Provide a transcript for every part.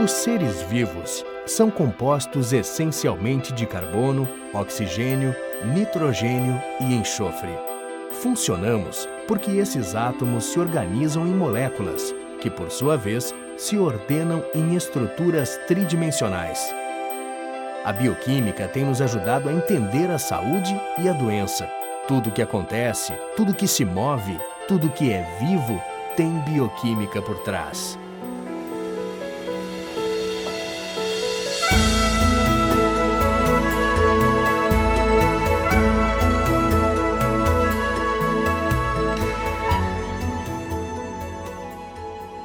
Os seres vivos são compostos essencialmente de carbono, oxigênio, nitrogênio e enxofre. Funcionamos porque esses átomos se organizam em moléculas, que por sua vez se ordenam em estruturas tridimensionais. A bioquímica tem nos ajudado a entender a saúde e a doença. Tudo que acontece, tudo que se move, tudo que é vivo tem bioquímica por trás.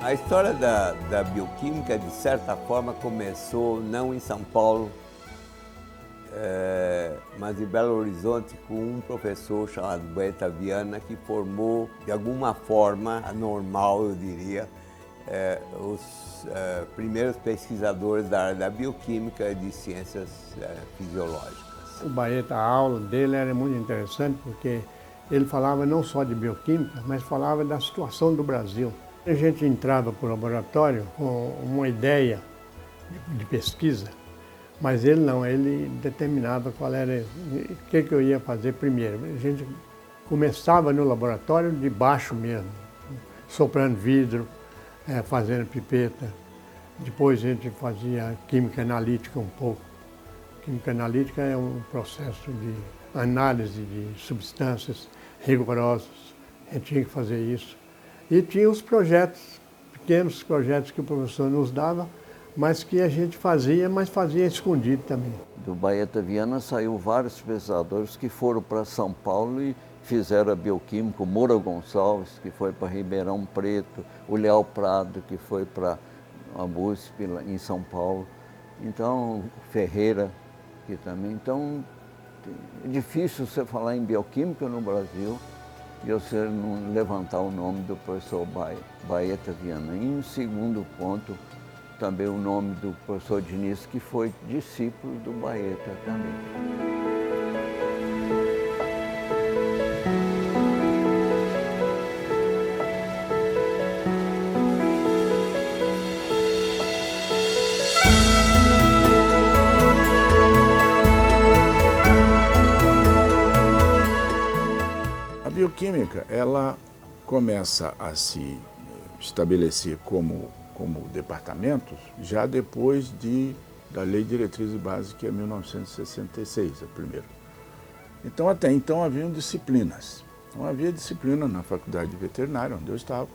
A história da bioquímica, de certa forma, começou não em São Paulo, mas em Belo Horizonte, com um professor chamado Baeta Viana, que formou, de alguma forma anormal, eu diria, os primeiros pesquisadores da área da bioquímica e de ciências fisiológicas. O Baeta, a aula dele era muito interessante, porque ele falava não só de bioquímica, mas falava da situação do Brasil. A gente entrava para o laboratório com uma ideia de pesquisa, mas ele não, ele determinava qual era, o que eu ia fazer primeiro. A gente começava no laboratório de baixo mesmo, soprando vidro, fazendo pipeta. Depois a gente fazia química analítica um pouco. Química analítica é um processo de análise de substâncias rigorosas. A gente tinha que fazer isso. E tinha os projetos, pequenos projetos que o professor nos dava, mas que a gente fazia, mas fazia escondido também. Do Baeta Viana saiu vários pesquisadores que foram para São Paulo e fizeram a bioquímica, o Moura Gonçalves, que foi para Ribeirão Preto, o Leal Prado, que foi para a USP em São Paulo, então Ferreira, que também. Então, é difícil você falar em bioquímica no Brasil e você não levantar o nome do professor Baeta Viana. E um segundo ponto, também o nome do professor Diniz, que foi discípulo do Baeta também. A bioquímica, ela começa a se estabelecer como departamentos já depois da Lei de Diretrizes Básicas, que é 1966, a primeira. Então, até então, haviam disciplinas. Então, havia disciplina na Faculdade de Veterinária, onde eu estava,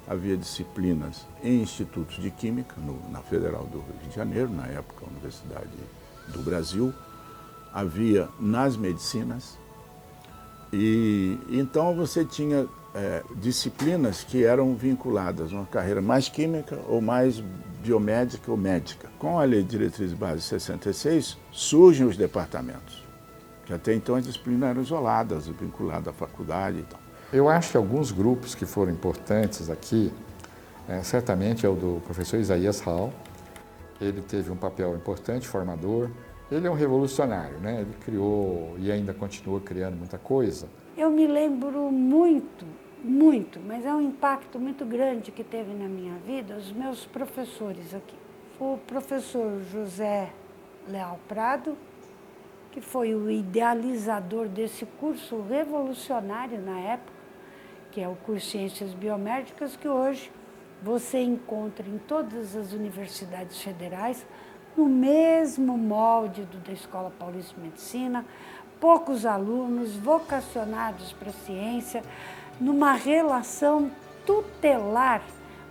havia disciplinas em institutos de Química, na Federal do Rio de Janeiro, na época, a Universidade do Brasil, havia nas medicinas, e então você tinha disciplinas que eram vinculadas a uma carreira mais química ou mais biomédica ou médica. Com a Lei de Diretrizes Básicas 66, surgem os departamentos, que até então as disciplinas eram isoladas, vinculadas à faculdade e tal. Eu acho que alguns grupos que foram importantes aqui, certamente é o do professor Isaías Hall. Ele teve um papel importante, formador. Ele é um revolucionário, né? Ele criou e ainda continua criando muita coisa. Eu me lembro muito, mas é um impacto muito grande que teve na minha vida os meus professores aqui. O professor José Leal Prado, que foi o idealizador desse curso revolucionário na época, que é o curso de Ciências Biomédicas, que hoje você encontra em todas as universidades federais, no mesmo molde da Escola Paulista de Medicina, poucos alunos vocacionados para a ciência, numa relação tutelar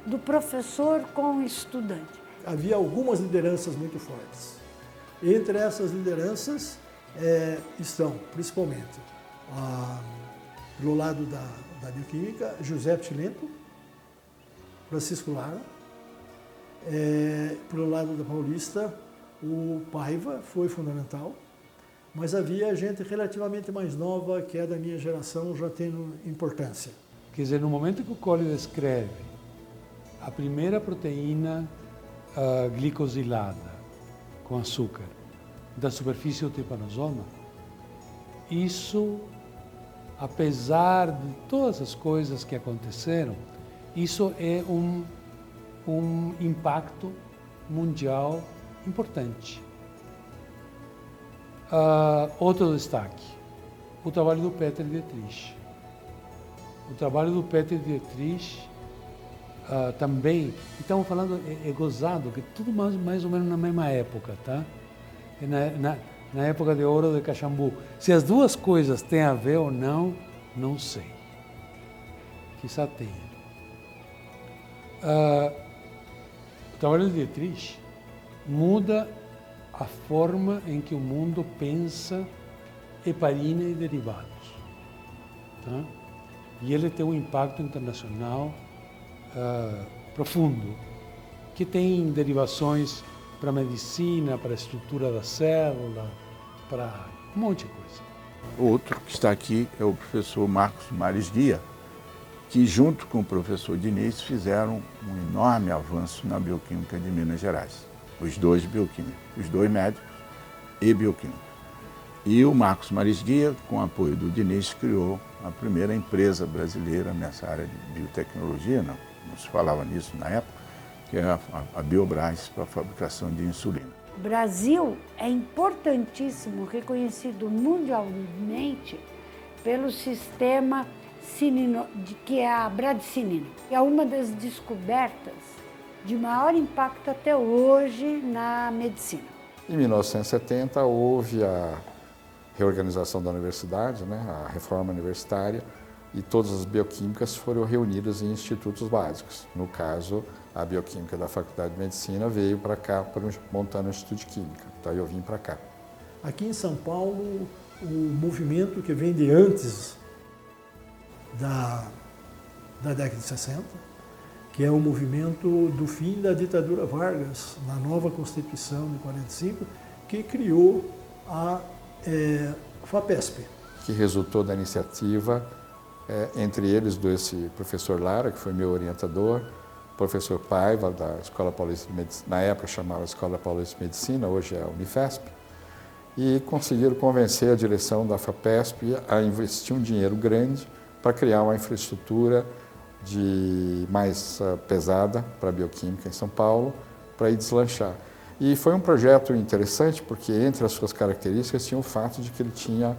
do professor com o estudante. Havia algumas lideranças muito fortes. Entre essas lideranças estão, principalmente, do lado da bioquímica, José Ptilento, Francisco Lara. Pelo lado da Paulista, o Paiva foi fundamental, mas havia gente relativamente mais nova, que é da minha geração, já tendo importância. Quer dizer, no momento que o Colli descreve a primeira proteína glicosilada com açúcar da superfície do trypanosoma, isso, apesar de todas as coisas que aconteceram, isso é um impacto mundial importante. Outro destaque, o trabalho do Peter Dietrich. O trabalho do Peter Dietrich também, estamos falando, é gozado, que tudo mais ou menos na mesma época, tá? Na época de ouro de Caxambu. Se as duas coisas têm a ver ou não, não sei. Quizá tenha. O trabalho de Dietrich muda a forma em que o mundo pensa heparina e derivados. Tá? E ele tem um impacto internacional profundo, que tem derivações para a medicina, para a estrutura da célula, para um monte de coisa. Outro que está aqui é o professor Marcos Mares Guia, que junto com o professor Diniz fizeram um enorme avanço na bioquímica de Minas Gerais. Os dois bioquímicos, os dois médicos e bioquímicos. E o Marcos Mares Guia, com o apoio do Diniz, criou a primeira empresa brasileira nessa área de biotecnologia, não se falava nisso na época, que é a Biobras, para a fabricação de insulina. O Brasil é importantíssimo, reconhecido mundialmente pelo sistema que é a bradicinina, que é uma das descobertas de maior impacto até hoje na medicina. Em 1970 houve a reorganização da universidade, né, a reforma universitária, e todas as bioquímicas foram reunidas em institutos básicos. No caso, a bioquímica da Faculdade de Medicina veio para cá, montando o Instituto de Química. Então eu vim para cá. Aqui em São Paulo, o movimento que vem de antes da década de 60, que é o movimento do fim da ditadura Vargas, na nova Constituição de 45, que criou a FAPESP. Que resultou da iniciativa, entre eles, desse professor Lara, que foi meu orientador, professor Paiva, da Escola Paulista de Medicina, na época chamava Escola Paulista de Medicina, hoje é a Unifesp, e conseguiram convencer a direção da FAPESP a investir um dinheiro grande para criar uma infraestrutura mais pesada para a bioquímica em São Paulo, para ir deslanchar. E foi um projeto interessante porque, entre as suas características, tinha o fato de que ele tinha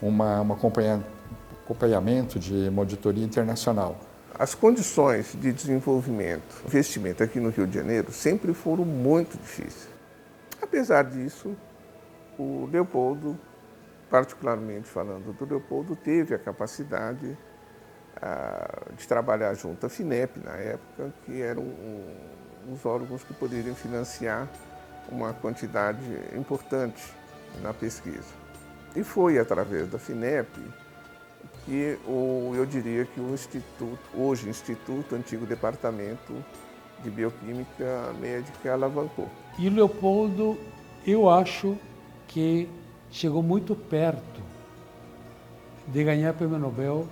um acompanhamento de uma auditoria internacional. As condições de desenvolvimento, investimento aqui no Rio de Janeiro sempre foram muito difíceis. Apesar disso, o Leopoldo, particularmente falando do Leopoldo, teve a capacidade de trabalhar junto à FINEP, na época, que eram os órgãos que poderiam financiar uma quantidade importante na pesquisa. E foi através da FINEP que eu diria que o Instituto, hoje Instituto, antigo Departamento de Bioquímica Médica, alavancou. E o Leopoldo, eu acho que chegou muito perto de ganhar o Prêmio Nobel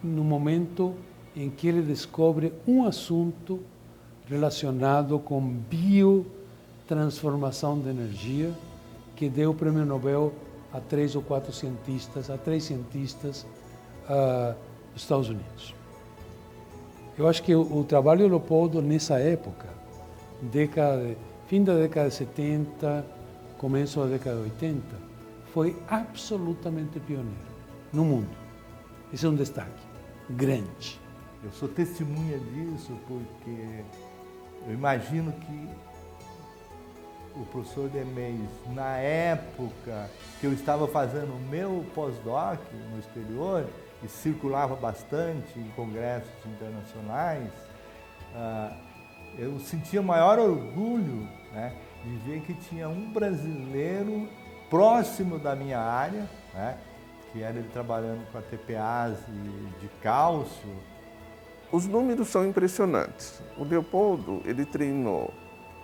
no momento em que ele descobre um assunto relacionado com biotransformação de energia, que deu o Prêmio Nobel a 3 ou 4 cientistas, a 3 cientistas dos Estados Unidos. Eu acho que o trabalho do Leopoldo nessa época, fim da década de 70, começo da década de 80, foi absolutamente pioneiro no mundo. Esse é um destaque grande. Eu sou testemunha disso porque eu imagino que o professor Demés, na época que eu estava fazendo o meu pós-doc no exterior e circulava bastante em congressos internacionais, eu sentia maior orgulho, né, de ver que tinha um brasileiro próximo da minha área, né, que era ele trabalhando com a TPase de cálcio. Os números são impressionantes. O Leopoldo, ele treinou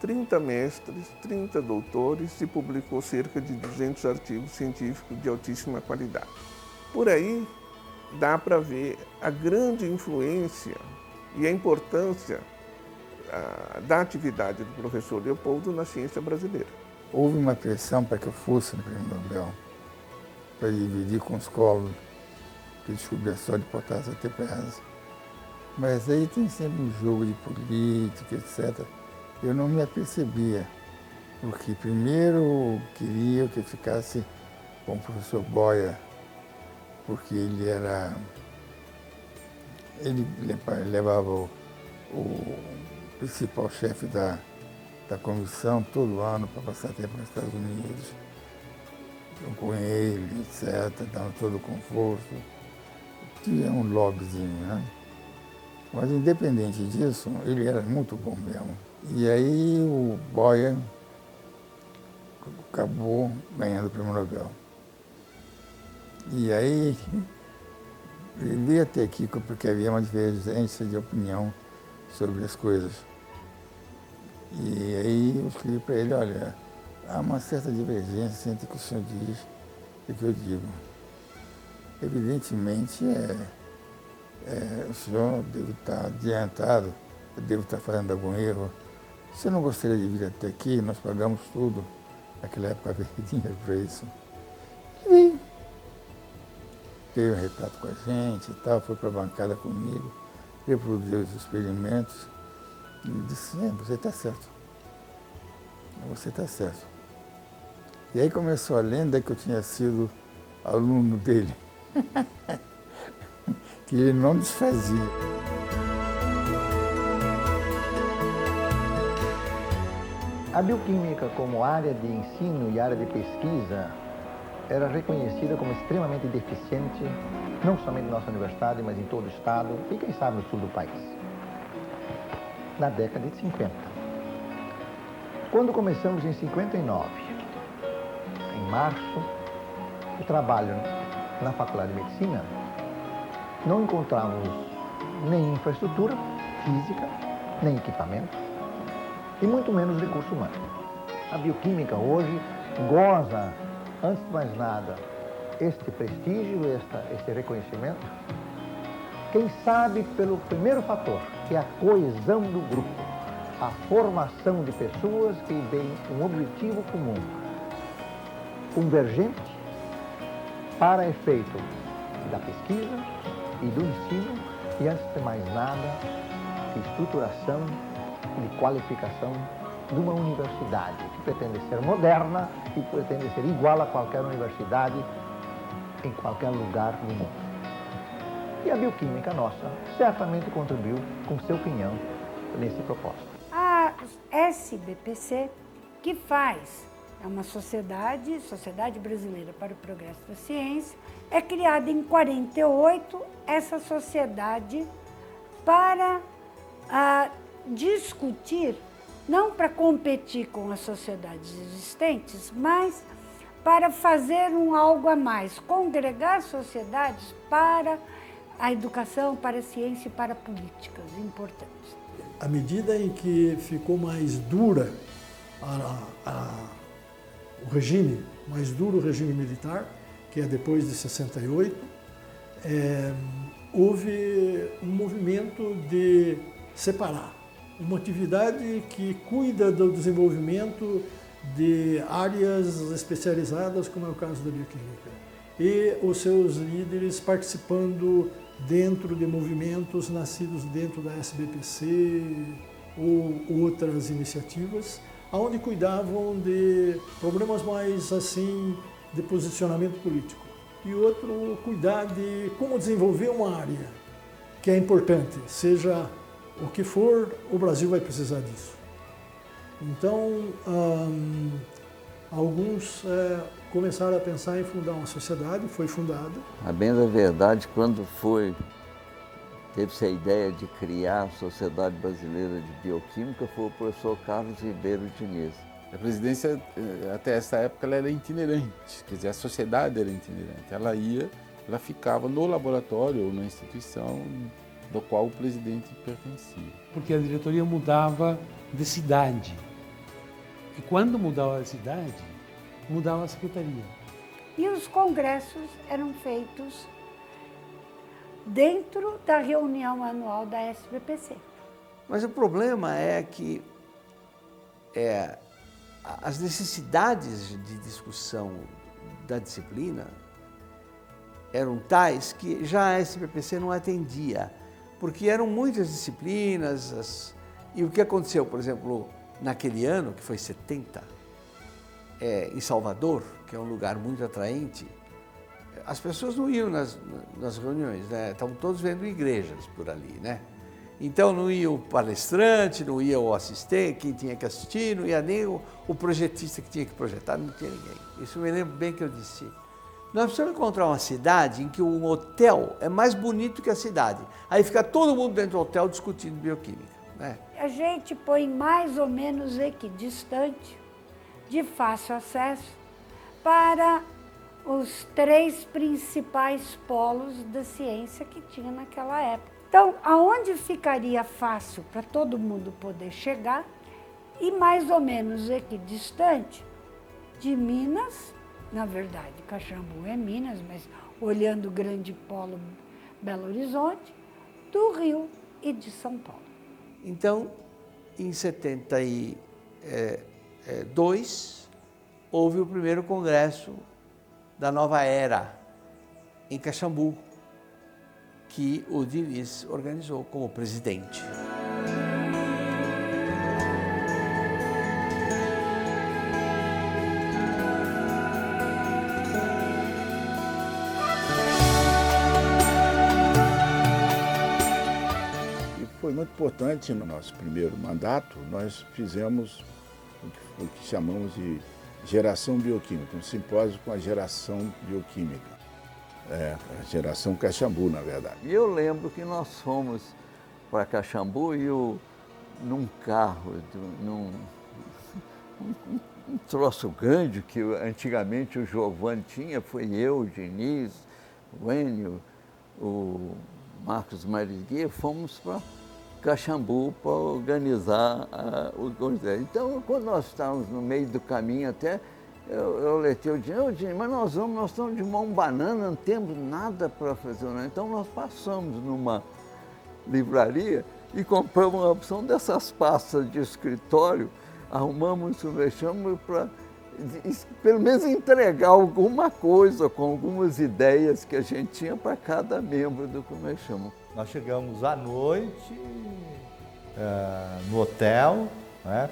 30 mestres, 30 doutores e publicou cerca de 200 artigos científicos de altíssima qualidade. Por aí dá para ver a grande influência e a importância da atividade do professor Leopoldo na ciência brasileira. Houve uma pressão para que eu fosse no Prêmio Nobel, para dividir com os colos que descobriu a sódio potássio TPase. Mas aí tem sempre um jogo de política, etc. Eu não me apercebia, porque primeiro queria que eu ficasse com o professor Boia, porque ele levava o principal chefe da comissão todo ano para passar tempo nos Estados Unidos, com ele, etc., dando todo o conforto. Tinha um lobbyzinho, né? Mas independente disso, ele era muito bom mesmo. E aí o Boia acabou ganhando o Prêmio Nobel. E aí ele veio até aqui porque havia uma divergência de opinião sobre as coisas. E aí eu escrevi para ele, olha, há uma certa divergência entre o que o senhor diz e o que eu digo. Evidentemente, o senhor deve estar adiantado, eu devo estar fazendo algum erro. Você não gostaria de vir até aqui? Nós pagamos tudo. Naquela época havia dinheiro para isso. Ele veio. Teve um retrato com a gente e tal, foi para a bancada comigo, reproduziu os experimentos e disse, você está certo. Você está certo. E aí começou a lenda que eu tinha sido aluno dele. Que ele não desfazia. A bioquímica como área de ensino e área de pesquisa era reconhecida como extremamente deficiente, não somente na nossa universidade, mas em todo o estado e, quem sabe, no sul do país. Na década de 50. Quando começamos em 59, em março, o trabalho na Faculdade de Medicina, não encontramos nem infraestrutura física, nem equipamento, e muito menos recurso humano. A bioquímica hoje goza, antes de mais nada, este prestígio, este reconhecimento, quem sabe pelo primeiro fator, que é a coesão do grupo, a formação de pessoas que têm um objetivo comum, convergente, para efeito da pesquisa e do ensino, e antes de mais nada, de estruturação e qualificação de uma universidade que pretende ser moderna e pretende ser igual a qualquer universidade em qualquer lugar do mundo. E a bioquímica nossa certamente contribuiu com seu pinhão nesse propósito. A SBPC, que é uma Sociedade Brasileira para o Progresso da Ciência, é criada em 48, essa sociedade para discutir, não para competir com as sociedades existentes, mas para fazer algo a mais, congregar sociedades para a educação, para a ciência e para políticas importantes. À medida em que ficou mais dura o regime, mais duro o regime militar, que é depois de 68, houve um movimento de separar uma atividade que cuida do desenvolvimento de áreas especializadas, como é o caso da bioquímica, e os seus líderes participando dentro de movimentos nascidos dentro da SBPC ou outras iniciativas, onde cuidavam de problemas mais assim de posicionamento político. E outro, cuidar de como desenvolver uma área que é importante, seja o que for, o Brasil vai precisar disso. Então, alguns começaram a pensar em fundar uma sociedade, foi fundada. A bem da verdade, quando teve-se a ideia de criar a Sociedade Brasileira de Bioquímica, foi o professor Carlos Ribeiro Diniz. A presidência, até essa época, ela era itinerante, quer dizer, a sociedade era itinerante. Ela ficava no laboratório ou na instituição do qual o presidente pertencia. Porque a diretoria mudava de cidade. E quando mudava de cidade, mudava a secretaria. E os congressos eram feitos dentro da reunião anual da SBPC. Mas o problema é que as necessidades de discussão da disciplina eram tais que já a SBPC não atendia porque eram muitas disciplinas. E o que aconteceu, por exemplo, naquele ano, que foi 70, em Salvador, que é um lugar muito atraente, as pessoas não iam nas reuniões, né? Estavam todos vendo igrejas por ali, né? Então não ia o palestrante, não ia o assistente, quem tinha que assistir, não ia nem o projetista que tinha que projetar, não tinha ninguém. Isso me lembro bem que eu disse. Nós precisamos encontrar uma cidade em que um hotel é mais bonito que a cidade. Aí fica todo mundo dentro do hotel discutindo bioquímica, né? A gente põe mais ou menos equidistante, de fácil acesso, para os 3 principais polos da ciência que tinha naquela época. Então, aonde ficaria fácil para todo mundo poder chegar e mais ou menos equidistante de Minas, na verdade, Caxambu é Minas, mas olhando o grande polo Belo Horizonte, do Rio e de São Paulo. Então, em 72, houve o primeiro congresso da Nova Era, em Caxambu, que o Diniz organizou como presidente. E foi muito importante no nosso primeiro mandato, nós fizemos o que chamamos de geração bioquímica, um simpósio com a geração bioquímica. A geração Caxambu, na verdade. E eu lembro que nós fomos para Caxambu e num carro, num troço grande que antigamente o Giovanni tinha, foi eu, o Diniz, o Enio, o Marcos Mariguia, fomos para Caxambu para organizar o congresso. Então, quando nós estávamos no meio do caminho até, eu letei o dinheiro, mas nós estamos de mão banana, não temos nada para fazer. Né? Então nós passamos numa livraria e compramos uma opção dessas pastas de escritório, arrumamos o vexame para pelo menos entregar alguma coisa com algumas ideias que a gente tinha para cada membro do Comechamo. Nós chegamos à noite no hotel, né?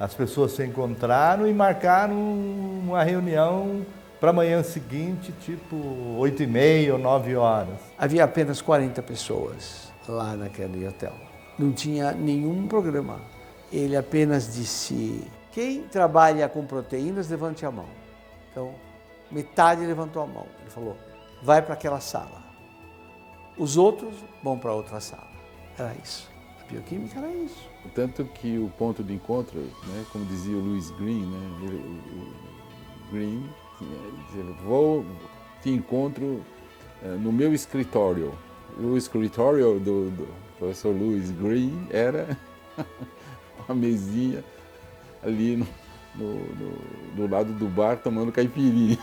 As pessoas se encontraram e marcaram uma reunião para a manhã seguinte, tipo 8h30 ou 9 horas. Havia apenas 40 pessoas lá naquele hotel. Não tinha nenhum programa. Ele apenas disse, quem trabalha com proteínas, levante a mão. Então, metade levantou a mão. Ele falou, vai para aquela sala. Os outros vão para outra sala. Era isso. A bioquímica era isso. Tanto que o ponto de encontro, né, como dizia o Louis Green, né, o Green dizia, te encontro no meu escritório. O escritório do professor Louis Green era uma mesinha ali do lado do bar tomando caipirinha.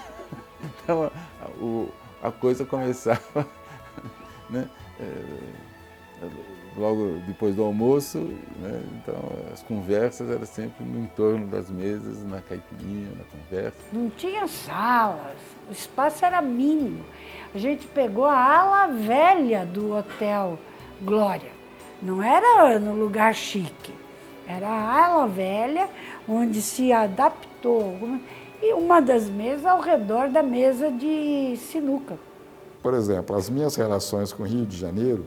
Então a coisa começava, né, logo depois do almoço, né? Então as conversas eram sempre no entorno das mesas, na caipirinha, na conversa. Não tinha salas, o espaço era mínimo. A gente pegou a ala velha do Hotel Glória, não era no lugar chique, era a ala velha onde se adaptou. E uma das mesas ao redor da mesa de sinuca. Por exemplo, as minhas relações com o Rio de Janeiro,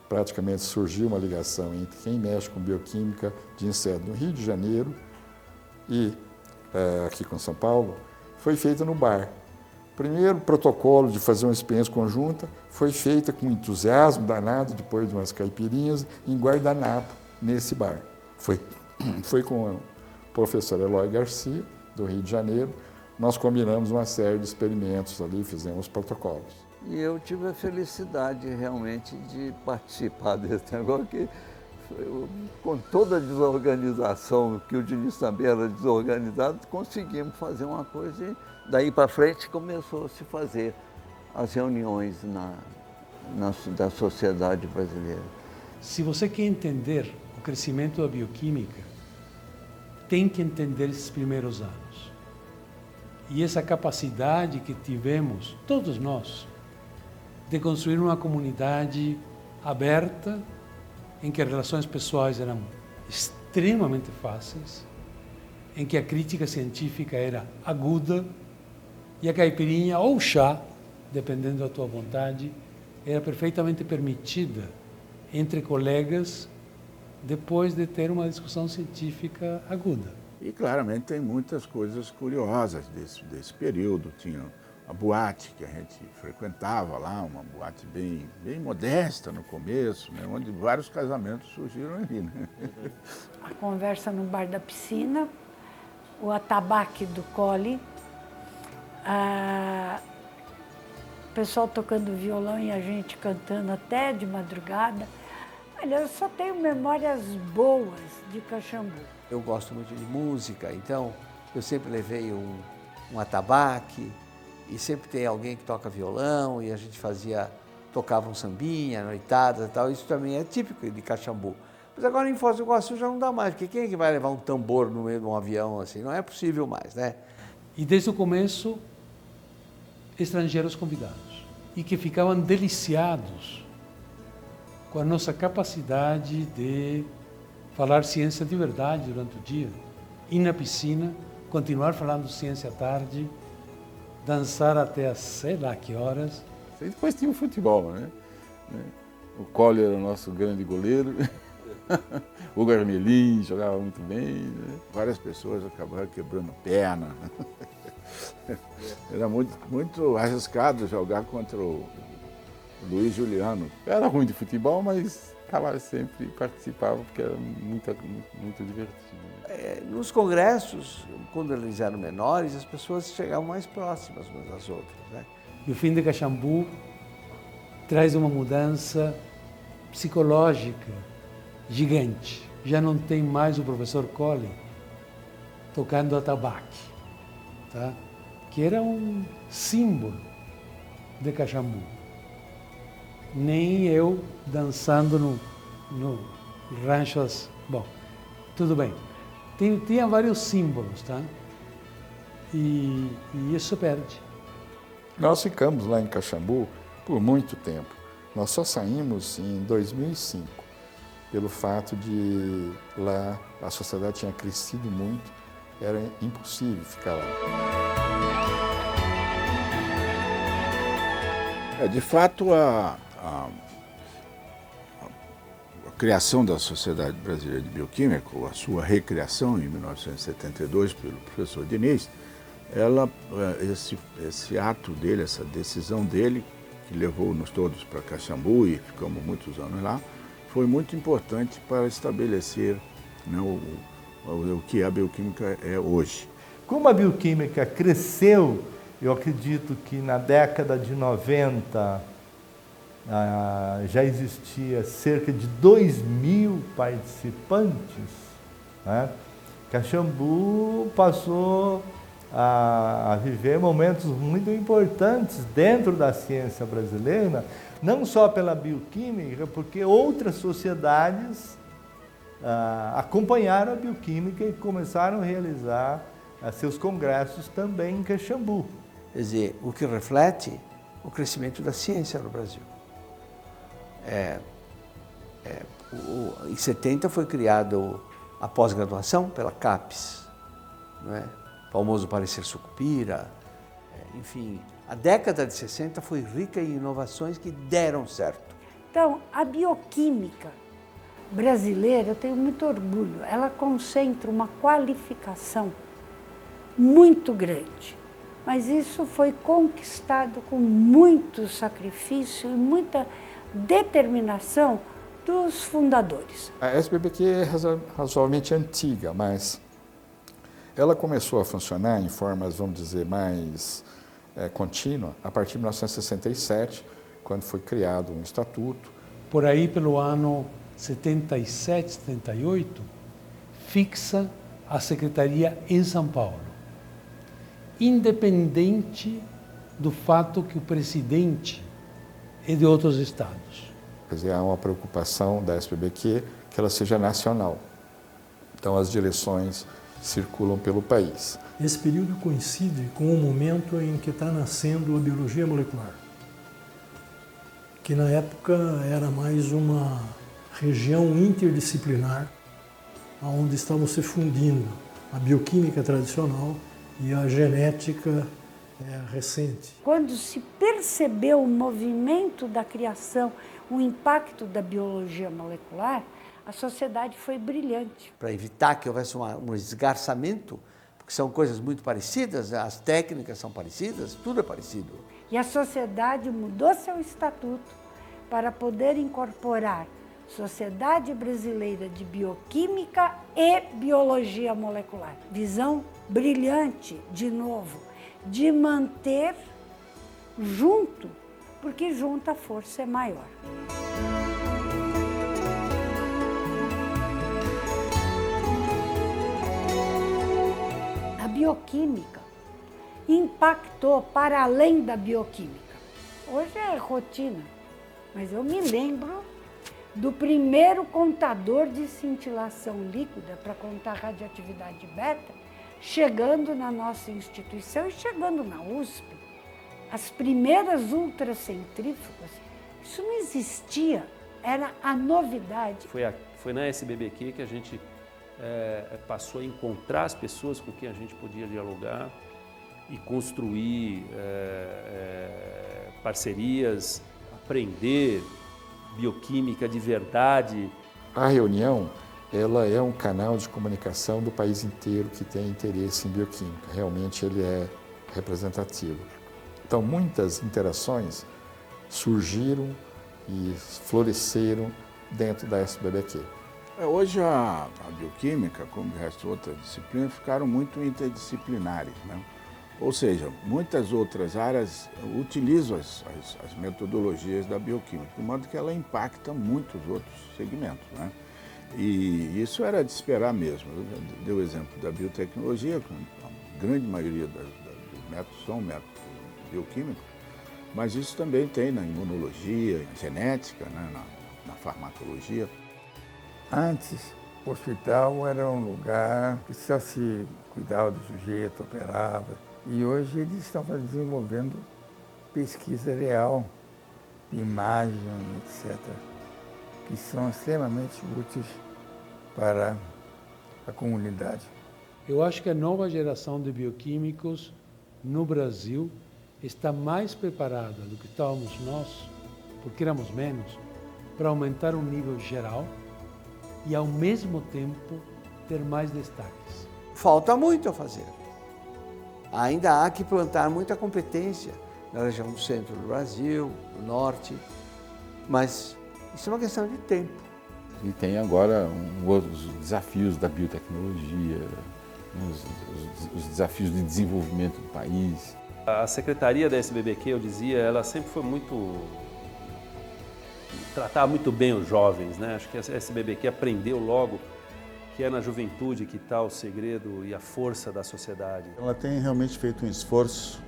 praticamente surgiu uma ligação entre quem mexe com bioquímica de inseto no Rio de Janeiro e aqui com São Paulo, foi feita no bar. O primeiro protocolo de fazer uma experiência conjunta foi feita com entusiasmo danado, depois de umas caipirinhas, em guardanapo, nesse bar. Foi com o professor Eloy Garcia, do Rio de Janeiro, nós combinamos uma série de experimentos ali, fizemos protocolos. E eu tive a felicidade realmente de participar desse negócio, que com toda a desorganização, que o Diniz também era desorganizado, conseguimos fazer uma coisa e daí para frente começou a se fazer as reuniões da sociedade brasileira. Se você quer entender o crescimento da bioquímica, tem que entender esses primeiros anos. E essa capacidade que tivemos, todos nós, de construir uma comunidade aberta, em que as relações pessoais eram extremamente fáceis, em que a crítica científica era aguda e a caipirinha ou chá, dependendo da tua vontade, era perfeitamente permitida entre colegas depois de ter uma discussão científica aguda. E claramente tem muitas coisas curiosas desse período. Tinha a boate que a gente frequentava lá, uma boate bem modesta no começo, né, onde vários casamentos surgiram ali. Né? A conversa no bar da piscina, o atabaque do Colli, o pessoal tocando violão e a gente cantando até de madrugada. Olha, eu só tenho memórias boas de Caxambu. Eu gosto muito de música, então eu sempre levei um atabaque e sempre tem alguém que toca violão e a gente tocava um sambinha, noitadas e tal. Isso também é típico de Caxambu. Mas agora em Foz do Iguaçu já não dá mais, porque quem é que vai levar um tambor no meio de um avião assim? Não é possível mais, né? E desde o começo, estrangeiros convidados e que ficavam deliciados com a nossa capacidade de falar ciência de verdade durante o dia, ir na piscina, continuar falando ciência à tarde, dançar até as sei lá que horas. E depois tinha o futebol, né? O Colli era o nosso grande goleiro, o Garmelin jogava muito bem. Né? Várias pessoas acabaram quebrando perna. Era muito arriscado jogar contra o Luiz Juliano. Era ruim de futebol, mas estava sempre, participava, porque era muito divertido. Nos congressos, quando eles eram menores, as pessoas chegavam mais próximas umas das outras. Né? E o fim de Caxambu traz uma mudança psicológica gigante. Já não tem mais o professor Colli tocando atabaque, tá? Que era um símbolo de Caxambu. Nem eu dançando no rancho. Bom, tudo bem. Tinha vários símbolos, tá? E isso perde. Nós ficamos lá em Caxambu por muito tempo. Nós só saímos em 2005, pelo fato de lá a sociedade tinha crescido muito, era impossível ficar lá. De fato, a criação da Sociedade Brasileira de Bioquímica, ou a sua recriação em 1972 pelo professor Diniz, esse ato dele, essa decisão dele, que levou-nos todos para Caxambu e ficamos muitos anos lá, foi muito importante para estabelecer, né, o que a bioquímica é hoje. Como a bioquímica cresceu, eu acredito que na década de 90 já existia cerca de 2.000 participantes, né? Caxambu passou a viver momentos muito importantes dentro da ciência brasileira, não só pela bioquímica, porque outras sociedades acompanharam a bioquímica e começaram a realizar seus congressos também em Caxambu. Quer dizer, o que reflete o crescimento da ciência no Brasil. Em 70 foi criada a pós-graduação pela CAPES, não é? O famoso parecer Sucupira, enfim. A década de 60 foi rica em inovações que deram certo. Então, a bioquímica brasileira, eu tenho muito orgulho, ela concentra uma qualificação muito grande. Mas isso foi conquistado com muito sacrifício e muita determinação dos fundadores. A SBPq é razoavelmente antiga, mas ela começou a funcionar em formas, vamos dizer, mais contínua a partir de 1967, quando foi criado um estatuto. Por aí, pelo ano 77, 78, fixa a secretaria em São Paulo, independente do fato que o presidente é de outros estados. Quer dizer, há uma preocupação da SBPq que ela seja nacional. Então, as direções circulam pelo país. Esse período coincide com o momento em que está nascendo a biologia molecular. que na época era mais uma região interdisciplinar, onde estavam se fundindo a bioquímica tradicional e a genética recente. Quando se percebeu o movimento da criação, o impacto da biologia molecular, a sociedade foi brilhante. Para evitar que houvesse um esgarçamento, porque são coisas muito parecidas, as técnicas são parecidas, tudo é parecido. E a sociedade mudou seu estatuto para poder incorporar Sociedade Brasileira de Bioquímica e Biologia Molecular. Visão brilhante, de novo, de manter junto, porque junto a força é maior. A bioquímica impactou para além da bioquímica. Hoje é rotina, mas eu me lembro do primeiro contador de cintilação líquida para contar radioatividade beta, chegando na nossa instituição e chegando na USP. As primeiras ultracentrífugas, isso não existia, era a novidade. Foi na SBBQ que a gente passou a encontrar as pessoas com quem a gente podia dialogar e construir parcerias, aprender bioquímica de verdade. A reunião, ela é um canal de comunicação do país inteiro que tem interesse em bioquímica. Realmente ele é representativo. Então, muitas interações surgiram e floresceram dentro da SBBQ. Hoje a bioquímica, como o resto de outras disciplinas, ficaram muito interdisciplinares, né? Ou seja, muitas outras áreas utilizam as metodologias da bioquímica, de modo que ela impacta muitos outros segmentos, né? E isso era de esperar mesmo. Eu dei o exemplo da biotecnologia, a grande maioria dos métodos são métodos bioquímicos, mas isso também tem na imunologia, na genética, né? na farmacologia. Antes, o hospital era um lugar que só se cuidava do sujeito, operava. E hoje eles estão desenvolvendo pesquisa real, de imagem, etc., que são extremamente úteis para a comunidade. Eu acho que a nova geração de bioquímicos no Brasil está mais preparada do que estávamos nós, porque éramos menos, para aumentar o nível geral e, ao mesmo tempo, ter mais destaques. Falta muito a fazer. Ainda há que plantar muita competência na região do centro do Brasil, do norte, mas isso é uma questão de tempo. E tem agora os desafios da biotecnologia, os desafios de desenvolvimento do país. A secretaria da SBBQ, eu dizia, ela sempre foi tratar muito bem os jovens, né? Acho que a SBBQ aprendeu logo que é na juventude que está o segredo e a força da sociedade. Ela tem realmente feito um esforço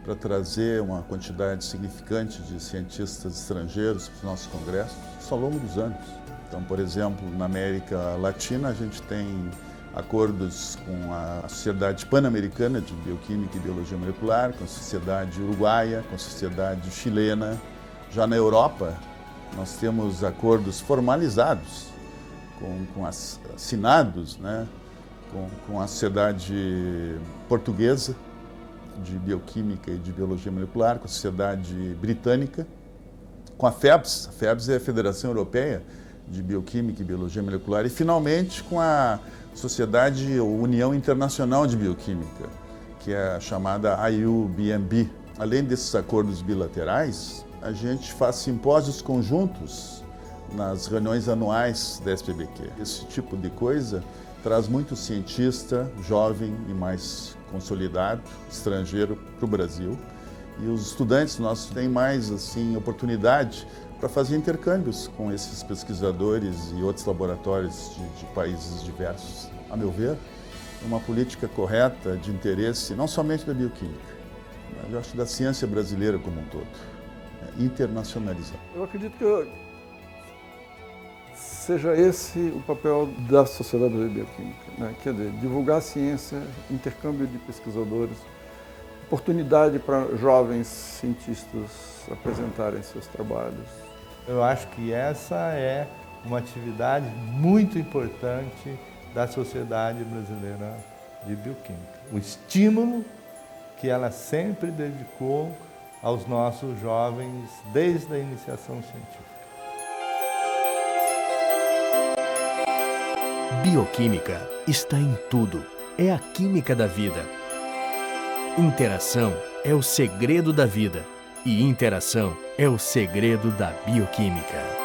para trazer uma quantidade significante de cientistas estrangeiros para os nossos congressos, isso ao longo dos anos. Então, por exemplo, na América Latina, a gente tem acordos com a Sociedade Pan-Americana de Bioquímica e Biologia Molecular, com a Sociedade Uruguaia, com a Sociedade Chilena. Já na Europa, nós temos acordos formalizados, assinados, né, com a Sociedade Portuguesa de Bioquímica e de Biologia Molecular, com a Sociedade Britânica, com a FEBS. A FEBS é a Federação Europeia de Bioquímica e Biologia Molecular, e finalmente com a Sociedade ou União Internacional de Bioquímica, que é a chamada IUBMB. Além desses acordos bilaterais, a gente faz simpósios conjuntos nas reuniões anuais da SBBQ. Esse tipo de coisa traz muito cientista jovem e mais consolidado, estrangeiro, para o Brasil. E os estudantes nossos têm mais oportunidade para fazer intercâmbios com esses pesquisadores e outros laboratórios de países diversos. A meu ver, é uma política correta de interesse não somente da bioquímica, mas eu acho da ciência brasileira como um todo, internacionalizar. Eu acredito que seja esse o papel da Sociedade Brasileira de Bioquímica, né? Quer dizer, divulgar a ciência, intercâmbio de pesquisadores, oportunidade para jovens cientistas apresentarem seus trabalhos. Eu acho que essa é uma atividade muito importante da Sociedade Brasileira de Bioquímica. O estímulo que ela sempre dedicou aos nossos jovens desde a iniciação científica. Bioquímica está em tudo. É a química da vida. Interação é o segredo da vida. E interação é o segredo da bioquímica.